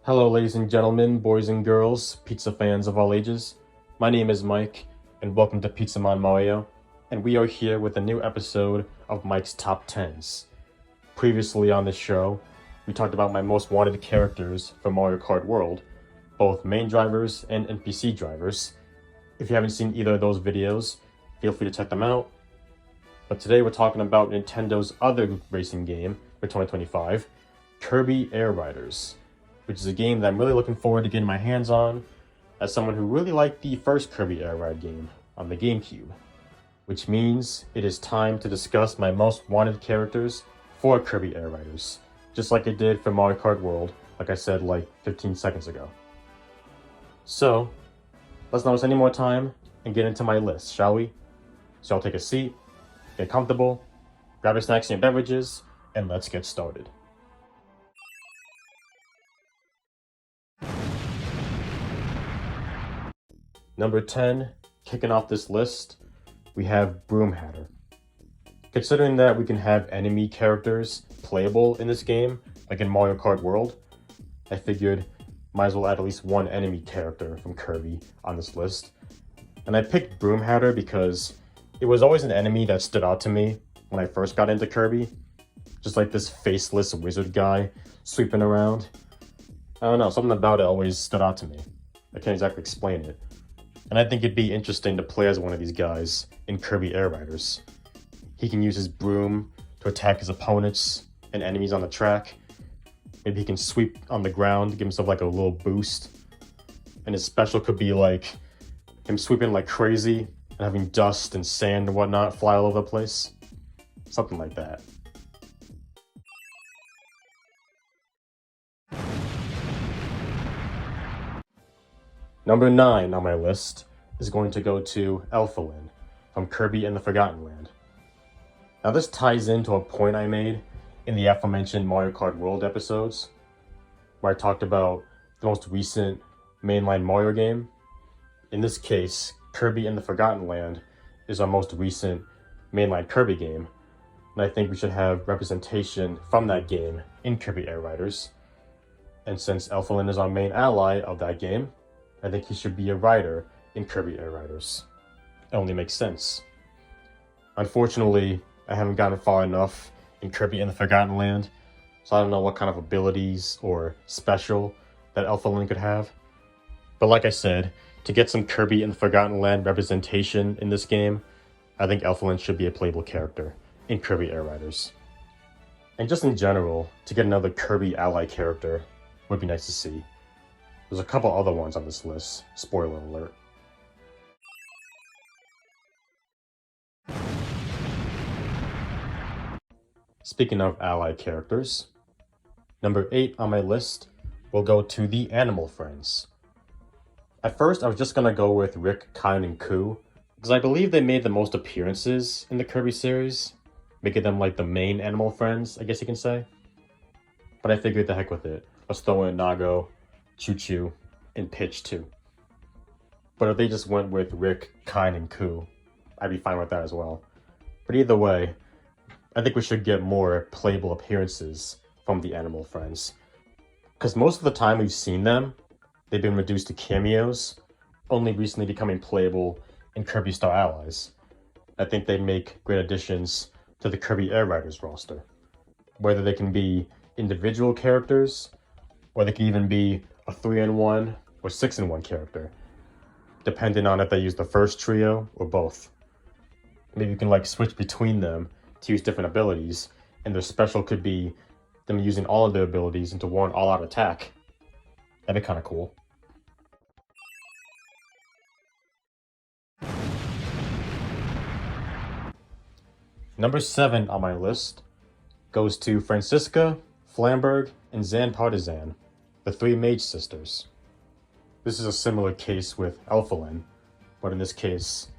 Hello ladies and gentlemen, boys and girls, pizza fans of all ages. My name is Mike, and welcome to Pizza Mon Mario, and we are here with a new episode of Mike's Top 10s. Previously on this show, we talked about my most wanted characters from Mario Kart World, both main drivers and NPC drivers. If you haven't seen either of those videos, feel free to check them out. But today we're talking about Nintendo's other racing game for 2025, Kirby Air Riders, which is a game that I'm really looking forward to getting my hands on as someone who really liked the first Kirby Air Ride game on the GameCube. Which means it is time to discuss my most wanted characters for Kirby Air Riders, just like I did for Mario Kart World, like I said like 15 seconds ago. So, let's not waste any more time and get into my list, shall we? So I'll take a seat, get comfortable, grab your snacks and your beverages, and let's get started. Number 10, kicking off this list, we have Broom Hatter. Considering that we can have enemy characters playable in this game, like in Mario Kart World, I figured might as well add at least one enemy character from Kirby on this list. And I picked Broom Hatter because it was always an enemy that stood out to me when I first got into Kirby. Just like this faceless wizard guy sweeping around. I don't know, something about it always stood out to me. I can't exactly explain it. And I think it'd be interesting to play as one of these guys in Kirby Air Riders. He can use his broom to attack his opponents and enemies on the track. Maybe he can sweep on the ground to give himself like a little boost. And his special could be like him sweeping like crazy and having dust and sand and whatnot fly all over the place. Something like that. Number 9 on my list is going to go to Elphalin from Kirby and the Forgotten Land. Now this ties into a point I made in the aforementioned Mario Kart World episodes, where I talked about the most recent mainline Mario game. In this case, Kirby and the Forgotten Land is our most recent mainline Kirby game, and I think we should have representation from that game in Kirby Air Riders. And since Elphalin is our main ally of that game, I think he should be a rider in Kirby Air Riders. It only makes sense. Unfortunately, I haven't gotten far enough in Kirby and the Forgotten Land, so I don't know what kind of abilities or special that Elphalin could have. But like I said, to get some Kirby and the Forgotten Land representation in this game, I think Elphalin should be a playable character in Kirby Air Riders. And just in general, to get another Kirby ally character would be nice to see. There's a couple other ones on this list, spoiler alert. Speaking of ally characters, number 8 on my list will go to the Animal Friends. At first, I was just gonna go with Rick, Kine, and Koo, because I believe they made the most appearances in the Kirby series, making them like the main Animal Friends, I guess you can say. But I figured the heck with it. Let's throw in Nago, Choo-Choo, and Pitch too. But if they just went with Rick, Kine, and Koo, I'd be fine with that as well. But either way, I think we should get more playable appearances from the Animal Friends. Because most of the time we've seen them, they've been reduced to cameos, only recently becoming playable in Kirby Star Allies. I think they make great additions to the Kirby Air Riders roster. Whether they can be individual characters, or they can even be a 3-in-1 or 6-in-1 character, depending on if they use the first trio or both. Maybe you can like switch between them to use different abilities, and their special could be them using all of their abilities into one all-out attack. That'd be kind of cool. Number 7 on my list goes to Francisca, Flamberg, and Zan Partizan, the 3 Mage Sisters. This is a similar case with Elphalin, but in this case,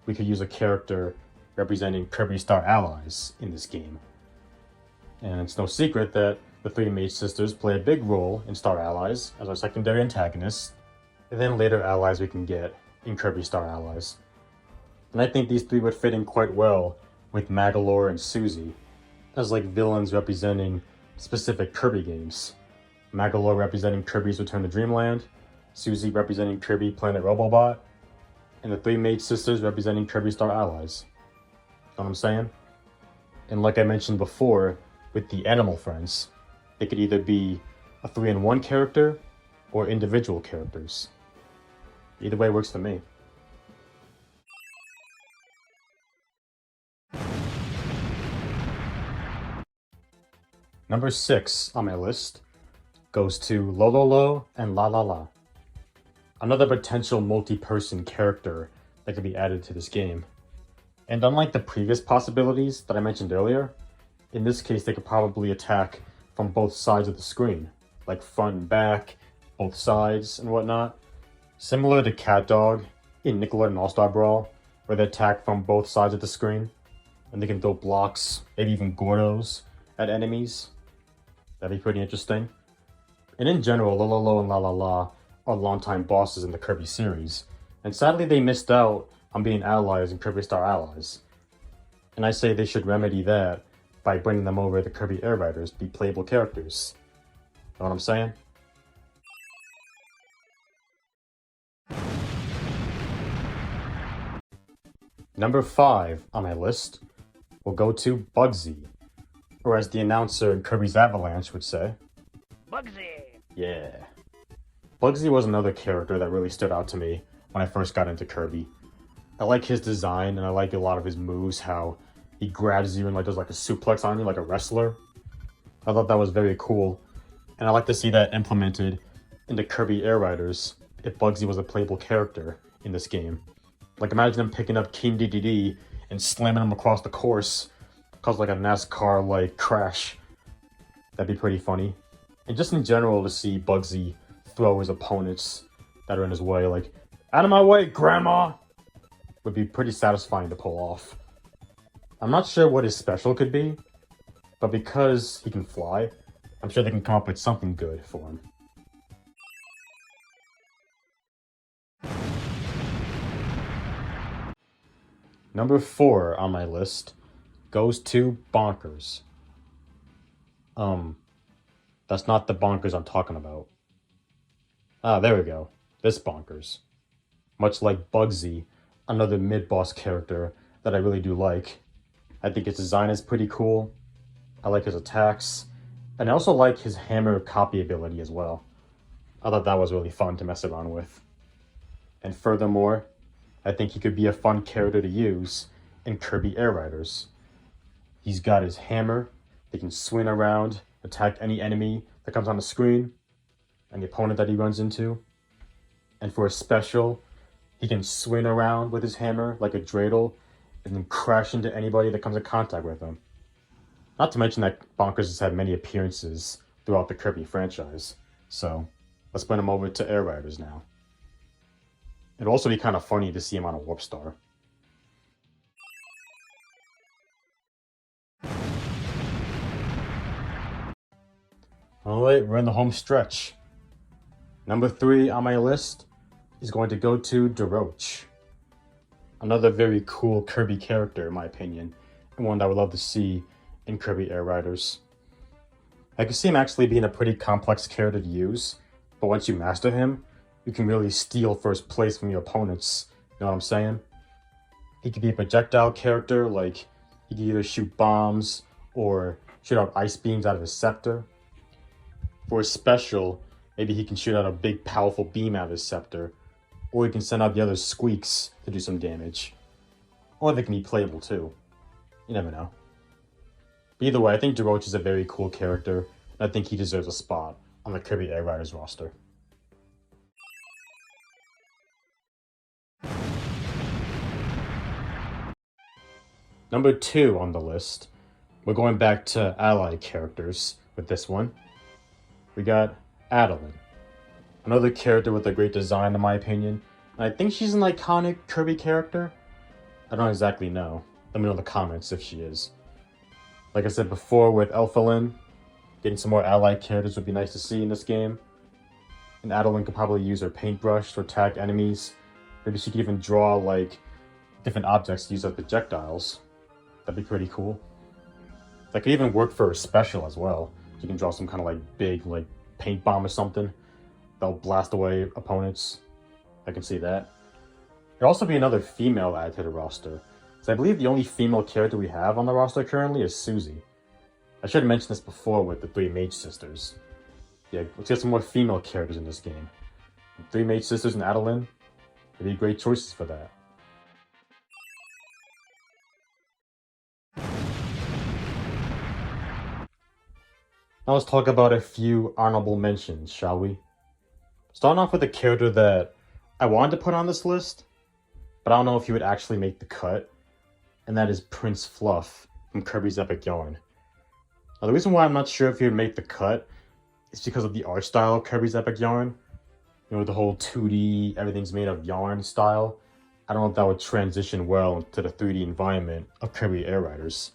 we could use a character representing Kirby Star Allies in this game. And it's no secret that the 3 Mage Sisters play a big role in Star Allies as our secondary antagonists, and then later allies we can get in Kirby Star Allies. And I think these 3 would fit in quite well with Magolor and Susie, as like villains representing specific Kirby games. Magalo representing Kirby's Return to Dreamland, Susie representing Kirby Planet Robobot, and the three Maid Sisters representing Kirby Star Allies. Know what I'm saying? And like I mentioned before, with the animal friends, they could either be a 3-in-1 character or individual characters. Either way works for me. Number 6 on my list goes to Lololo and Lololo. Another potential multi-person character that could be added to this game. And unlike the previous possibilities that I mentioned earlier, in this case they could probably attack from both sides of the screen, like front and back, both sides, and whatnot. Similar to Cat Dog in Nickelodeon All-Star Brawl, where they attack from both sides of the screen, and they can throw blocks, maybe even Gordos, at enemies. That'd be pretty interesting. And in general, Lololo and Lololo are longtime bosses in the Kirby series, and sadly they missed out on being allies in Kirby Star Allies. And I say they should remedy that by bringing them over to Kirby Air Riders to be playable characters. Know what I'm saying? Number 5 on my list will go to Bugsy, or as the announcer in Kirby's Avalanche would say, Bugsy! Yeah. Bugsy was another character that really stood out to me when I first got into Kirby. I like his design, and I like a lot of his moves, how he grabs you and does a suplex on you like a wrestler. I thought that was very cool, and I like to see that implemented into Kirby Air Riders if Bugsy was a playable character in this game. Like, imagine him picking up King DDD and slamming him across the course, cause a NASCAR crash. That'd be pretty funny. And just in general, to see Bugsy throw his opponents that are in his way, out of my way, Grandma! Would be pretty satisfying to pull off. I'm not sure what his special could be, but because he can fly, I'm sure they can come up with something good for him. Number 4 on my list goes to Bonkers. That's not the Bonkers I'm talking about. Ah, there we go. This Bonkers. Much like Bugsy, another mid-boss character that I really do like. I think his design is pretty cool. I like his attacks. And I also like his hammer copy ability as well. I thought that was really fun to mess around with. And furthermore, I think he could be a fun character to use in Kirby Air Riders. He's got his hammer. He can swing around, attack any enemy that comes on the screen, any opponent that he runs into. And for a special, he can swing around with his hammer like a dreidel and then crash into anybody that comes in contact with him. Not to mention that Bonkers has had many appearances throughout the Kirby franchise. So, let's bring him over to Air Riders now. It'd also be kind of funny to see him on a Warp Star. Alright, we're in the home stretch. Number 3 on my list is going to go to Deluxe. Another very cool Kirby character, in my opinion, and one that I would love to see in Kirby Air Riders. I can see him actually being a pretty complex character to use, but once you master him, you can really steal first place from your opponents. You know what I'm saying? He could be a projectile character, he could either shoot bombs or shoot out ice beams out of his scepter. For his special, maybe he can shoot out a big powerful beam out of his scepter, or he can send out the other squeaks to do some damage. Or they can be playable too. You never know. But either way, I think Deluxe is a very cool character, and I think he deserves a spot on the Kirby Air Riders roster. Number 2 on the list, we're going back to allied characters with this one. We got Adeline, another character with a great design in my opinion, and I think she's an iconic Kirby character. I don't exactly know. Let me know in the comments if she is. Like I said before with Elphalin, getting some more allied characters would be nice to see in this game. And Adeline could probably use her paintbrush to attack enemies. Maybe she could even draw different objects to use as projectiles. That'd be pretty cool. That could even work for her special as well. You can draw some kind of big paint bomb or something that'll blast away opponents. I can see that. There'll also be another female added to the roster. So I believe the only female character we have on the roster currently is Susie. I should have mentioned this before with the 3 Mage Sisters. Yeah, let's get some more female characters in this game. 3 Mage Sisters and Adeline would be great choices for that. Now let's talk about a few honorable mentions, shall we? Starting off with a character that I wanted to put on this list, but I don't know if he would actually make the cut, and that is Prince Fluff from Kirby's Epic Yarn. Now the reason why I'm not sure if he would make the cut is because of the art style of Kirby's Epic Yarn. You know, the whole 2D, everything's made of yarn style. I don't know if that would transition well into the 3D environment of Kirby Air Riders.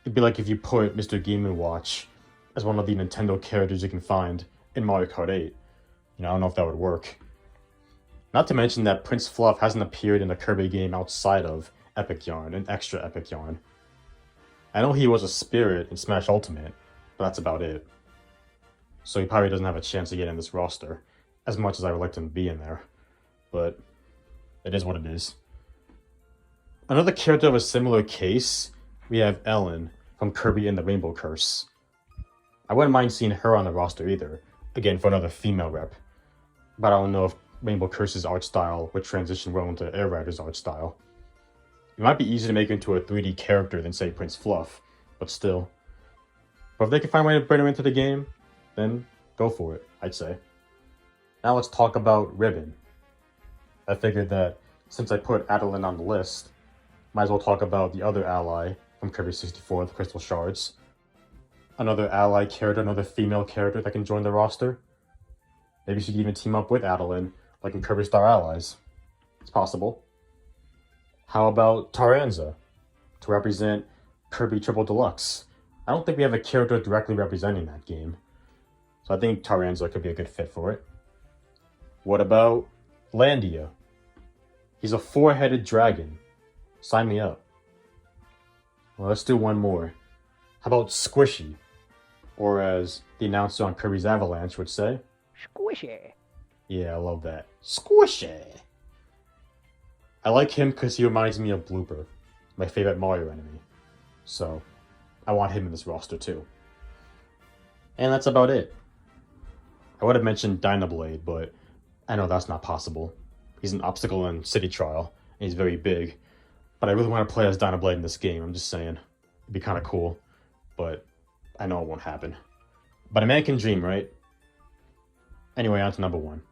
It'd be like if you put Mr. Game & Watch as one of the Nintendo characters you can find in Mario Kart 8. You know, I don't know if that would work. Not to mention that Prince Fluff hasn't appeared in a Kirby game outside of Epic Yarn and Extra Epic Yarn. I know he was a spirit in Smash Ultimate, but that's about it. So he probably doesn't have a chance to get in this roster, as much as I would like him to be in there. But it is what it is. Another character of a similar case, we have Ellen from Kirby and the Rainbow Curse. I wouldn't mind seeing her on the roster either, again for another female rep. But I don't know if Rainbow Curse's art style would transition well into Air Rider's art style. It might be easier to make her into a 3D character than, say, Prince Fluff, but still. But if they can find a way to bring her into the game, then go for it, I'd say. Now let's talk about Ribbon. I figured that since I put Adeline on the list, might as well talk about the other ally from Kirby 64, the Crystal Shards. Another ally character, another female character that can join the roster. Maybe she could even team up with Adeline, like in Kirby Star Allies. It's possible. How about Taranza, to represent Kirby Triple Deluxe? I don't think we have a character directly representing that game, so I think Taranza could be a good fit for it. What about Landia? He's a 4-headed dragon. Sign me up. Well, let's do one more. How about Squishy? Or as the announcer on Kirby's Avalanche would say, Squishy. Yeah, I love that. Squishy! I like him because he reminds me of Blooper, my favorite Mario enemy. So, I want him in this roster too. And that's about it. I would have mentioned Dynablade, but I know that's not possible. He's an obstacle in City Trial, and he's very big. But I really want to play as Dynablade in this game, I'm just saying. It'd be kind of cool, but I know it won't happen. But a man can dream, right? Anyway, on to number 1.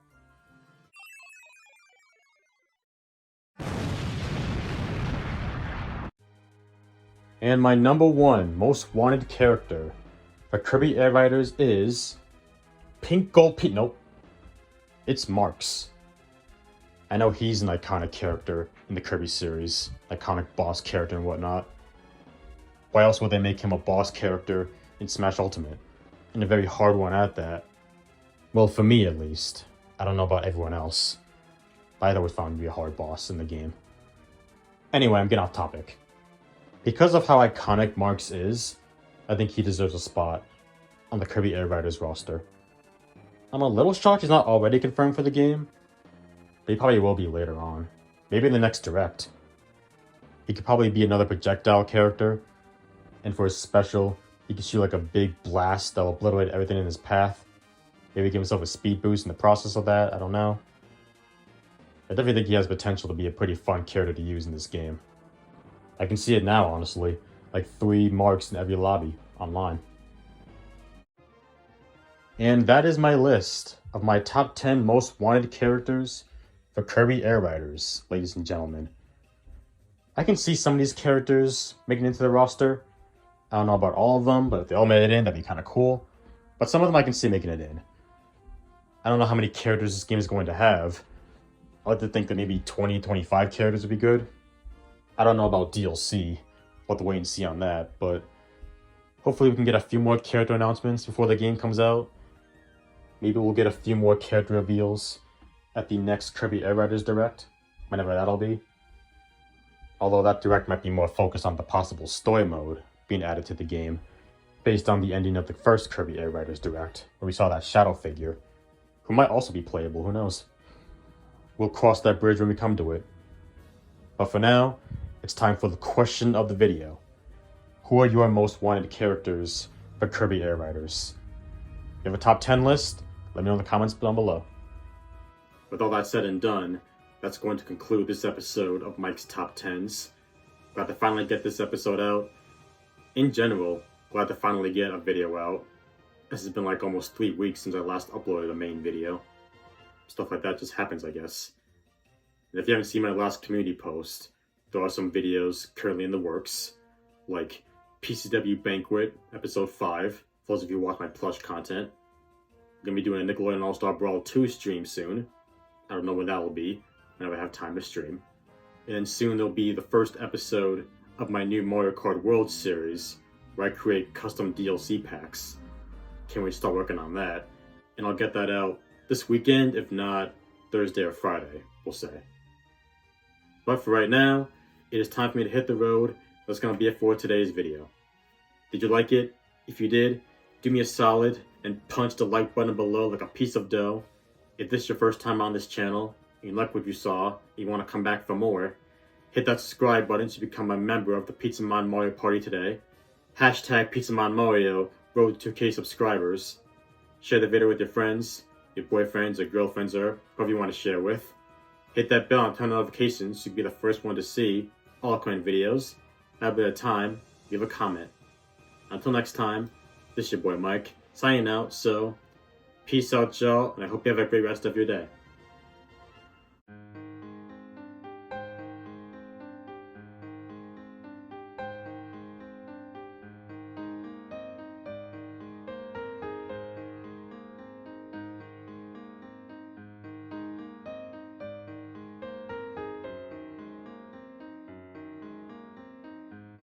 And my number 1 most wanted character for Kirby Air Riders is Pink Gold Pete. Nope. It's Marx. I know he's an iconic character in the Kirby series, iconic boss character and whatnot. Why else would they make him a boss character in Smash Ultimate? And a very hard one at that. Well, for me at least. I don't know about everyone else. But I'd always found him to be a hard boss in the game. Anyway, I'm getting off topic. Because of how iconic Marx is, I think he deserves a spot on the Kirby Air Riders roster. I'm a little shocked he's not already confirmed for the game, but he probably will be later on. Maybe in the next Direct. He could probably be another projectile character, and for his special, he could shoot like a big blast that'll obliterate everything in his path. Maybe give himself a speed boost in the process of that, I don't know. I definitely think he has potential to be a pretty fun character to use in this game. I can see it now, honestly. Like 3 Marks in every lobby online. And that is my list of my top 10 most wanted characters for Kirby Air Riders, ladies and gentlemen. I can see some of these characters making it into the roster. I don't know about all of them, but if they all made it in, that'd be kind of cool. But some of them I can see making it in. I don't know how many characters this game is going to have. I like to think that maybe 20, 25 characters would be good. I don't know about DLC. We'll have to wait and see on that, but hopefully we can get a few more character announcements before the game comes out. Maybe we'll get a few more character reveals at the next Kirby Air Riders Direct, whenever that'll be. Although that Direct might be more focused on the possible story mode being added to the game, based on the ending of the first Kirby Air Riders Direct, where we saw that shadow figure, who might also be playable, who knows. We'll cross that bridge when we come to it. But for now, it's time for the question of the video. Who are your most wanted characters for Kirby Air Riders? If you have a top 10 list, let me know in the comments down below. With all that said and done, that's going to conclude this episode of Mike's Top 10s. Glad to finally get this episode out. In general, glad to finally get a video out. This has been like almost 3 weeks since I last uploaded a main video. Stuff like that just happens, I guess. And if you haven't seen my last community post, there are some videos currently in the works, like PCW Banquet, Episode 5, for those of you who watch my plush content. I'm going to be doing a Nickelodeon All-Star Brawl 2 stream soon. I don't know when that will be, whenever I have time to stream. And soon there'll be the first episode of my new Mario Kart World series, where I create custom DLC packs. Can't wait to start working on that. And I'll get that out this weekend, if not Thursday or Friday, we'll say. But for right now, it is time for me to hit the road. That's going to be it for today's video. Did you like it? If you did, do me a solid and punch the like button below like a piece of dough. If this is your first time on this channel, and you like what you saw, and you want to come back for more, hit that subscribe button to become a member of the Pizzamon Mario Party today. Hashtag Pizzamon Mario, road to 2K subscribers. Share the video with your friends, your boyfriends or girlfriends, or whoever you want to share with. Hit that bell and turn on notifications so you can be the first one to see all upcoming videos. Have a bit of time, leave a comment. Until next time, this is your boy Mike, signing out, so peace out y'all, and I hope you have a great rest of your day.